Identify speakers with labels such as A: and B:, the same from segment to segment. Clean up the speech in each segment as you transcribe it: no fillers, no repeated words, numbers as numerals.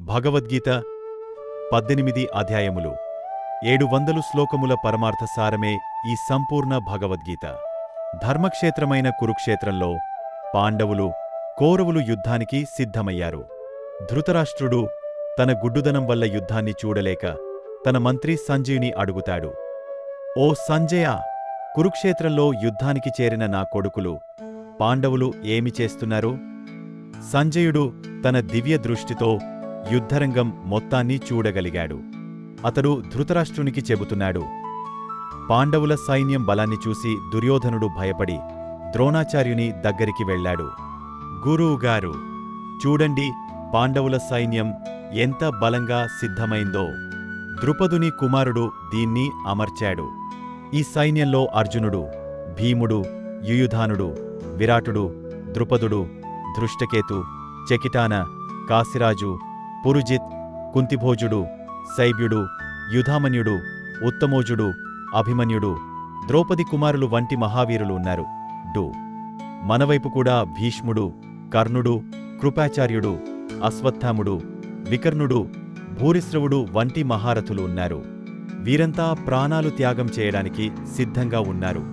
A: భగవద్గీత 18 అధ్యాయములు 700 శ్లోకముల పరమార్థసారమే ఈ సంపూర్ణ భగవద్గీత. ధర్మక్షేత్రమైన కురుక్షేత్రంలో పాండవులు కౌరవులు యుద్ధానికి సిద్ధమయ్యారు. ధృతరాష్ట్రుడు తన గుడ్డుదనం వల్ల యుద్ధాన్ని చూడలేక తన మంత్రి సంజయుని అడుగుతాడు. ఓ సంజయ, కురుక్షేత్రంలో యుద్ధానికి చేరిన నా కొడుకులు పాండవులు ఏమి చేస్తున్నారు? సంజయుడు తన దివ్య దృష్టితో యుద్ధరంగం మొత్తాన్ని చూడగలిగాడు. అతడు ధృతరాష్ట్రునికి చెబుతున్నాడు. పాండవుల సైన్యం బలాన్ని చూసి దుర్యోధనుడు భయపడి ద్రోణాచార్యుని దగ్గరికి వెళ్లాడు. గురువుగారు, చూడండి, పాండవుల సైన్యం ఎంత బలంగా సిద్ధమైందో. ద్రుపదుని కుమారుడు దీన్ని అమర్చాడు. ఈ సైన్యంలో అర్జునుడు, భీముడు, యుయుధానుడు, విరాటుడు, ద్రుపదుడు, ధృష్టకేతు, చకిటాన, కాశిరాజు, పురుజిత్, కుంతిభోజుడు, శైబ్యుడు, యుధామన్యుడు, ఉత్తమోజుడు, అభిమన్యుడు, ద్రౌపది కుమారులు వంటి మహావీరులు ఉన్నారు. మనవైపు కూడా భీష్ముడు, కర్ణుడు, కృపాచార్యుడు, అశ్వత్థాముడు, వికర్ణుడు, భూరిశ్రవుడు వంటి మహారథులు ఉన్నారు. వీరంతా ప్రాణాలు త్యాగం చేయడానికి సిద్ధంగా ఉన్నారు.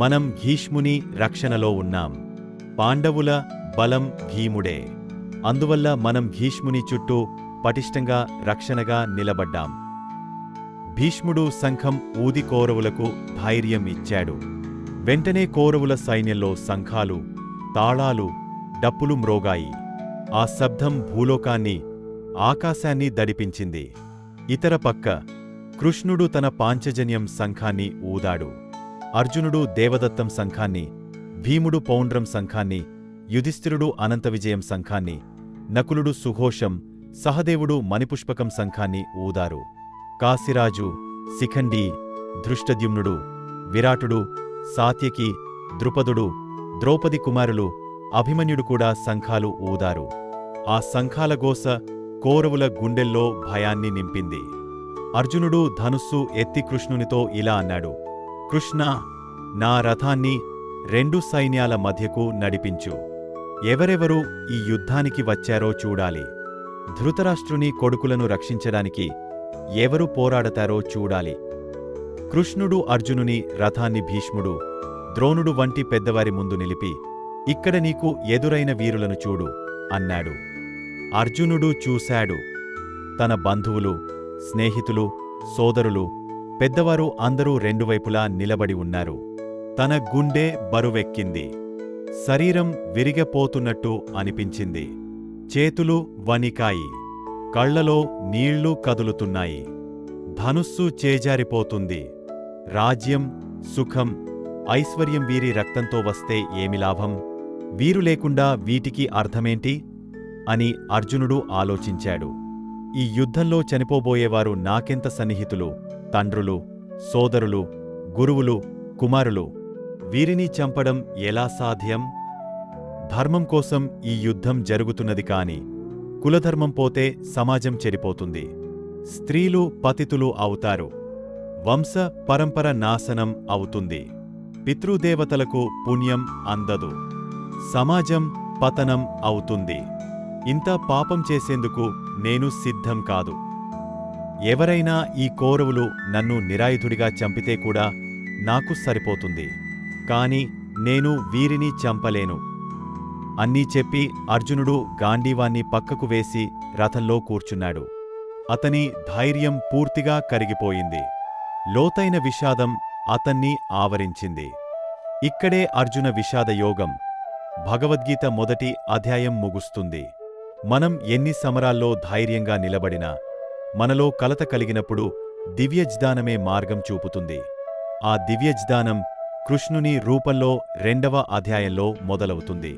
A: మనం భీష్ముని రక్షణలో ఉన్నాం. పాండవుల బలం భీముడే. అందువల్ల మనం భీష్ముని చుట్టూ పటిష్టంగా రక్షణగా నిలబడ్డాం. భీష్ముడు శంఖం ఊది కౌరవులకు ధైర్యం ఇచ్చాడు. వెంటనే కౌరవుల సైన్యంలో శంఖాలు, తాళాలు, డప్పులు మ్రోగాయి. ఆ శబ్దం భూలోకాన్ని, ఆకాశాన్ని దడిపించింది. ఇతర పక్క కృష్ణుడు తన పాంచజన్యం శంఖాన్ని ఊదాడు. అర్జునుడు దేవదత్తం శంఖాన్ని, భీముడు పౌండ్రం శంఖాన్ని, యుధిష్ఠిరుడు అనంతవిజయం శంఖాన్ని, నకులుడు సుఘోషం, సహదేవుడు మణిపుష్పకం శంఖాన్ని ఊదారు. కాశిరాజు, శిఖండి, ధృష్టద్యుమ్నుడు, విరాటుడు, సాత్యకి, ద్రుపదుడు, ద్రౌపది కుమారులు, అభిమన్యుడు కూడా శంఖాలు ఊదారు. ఆ శంఖాల గోస కౌరవుల గుండెల్లో భయాన్ని నింపింది. అర్జునుడు ధనుస్సు ఎత్తి కృష్ణునితో ఇలా అన్నాడు. కృష్ణా, నా రథాన్ని రెండు సైన్యాల మధ్యకు నడిపించు. ఎవరెవరు ఈ యుద్ధానికి వచ్చారో చూడాలి. ధృతరాష్ట్రుని కొడుకులను రక్షించడానికి ఎవరు పోరాడతారో చూడాలి. కృష్ణుడు అర్జునుని రథాన్ని భీష్ముడు, ద్రోణుడు వంటి పెద్దవారి ముందు నిలిపి, ఇక్కడ నీకు ఎదురైన వీరులను చూడు అన్నాడు. అర్జునుడు చూశాడు. తన బంధువులు, స్నేహితులు, సోదరులు, పెద్దవారు అందరూ రెండు వైపులా నిలబడి ఉన్నారు. తన గుండె బరువెక్కింది. శరీరం విరిగపోతున్నట్టు అనిపించింది. చేతులు వణికాయి. కళ్లలో నీళ్లు కదులుతున్నాయి. ధనుస్సు చేజారిపోతుంది. రాజ్యం, సుఖం, ఐశ్వర్యం వీరి రక్తంతో వస్తే ఏమి లాభం? వీరు లేకుండా వీటికి అర్థమేంటి అని అర్జునుడు ఆలోచించాడు. ఈ యుద్ధంలో చనిపోబోయేవారు నాకెంత సన్నిహితులు, తండ్రులు, సోదరులు, గురువులు, కుమారులు. వీరిని చంపడం ఎలా సాధ్యం? ధర్మం కోసం ఈ యుద్ధం జరుగుతున్నది కాని కులధర్మం పోతే సమాజం చెడిపోతుంది. స్త్రీలు పతితులు అవుతారు. వంశ పరంపర నాశనం అవుతుంది. పితృదేవతలకు పుణ్యం అందదు. సమాజం పతనం అవుతుంది. ఇంత పాపం చేసేందుకు నేను సిద్ధం కాదు. ఎవరైనా ఈ కౌరవులు నన్ను నిరాయుధుడిగా చంపితే కూడా నాకు సరిపోతుంది. కాని నేను వీరిని చంపలేను అన్నీ చెప్పి అర్జునుడు గాంధీవాన్ని పక్కకు వేసి రథంలో కూర్చున్నాడు. అతని ధైర్యం పూర్తిగా కరిగిపోయింది. లోతైన విషాదం అతన్ని ఆవరించింది. ఇక్కడే అర్జున విషాద యోగం భగవద్గీత మొదటి అధ్యాయం ముగుస్తుంది. మనం ఎన్ని సమరాల్లో ధైర్యంగా నిలబడినా మనలో కలత కలిగినప్పుడు దివ్యజ్ఞానమే మార్గం చూపుతుంది. ఆ దివ్యజ్ఞానం కృష్ణుని రూపంలో 2వ అధ్యాయంలో మొదలవుతుంది.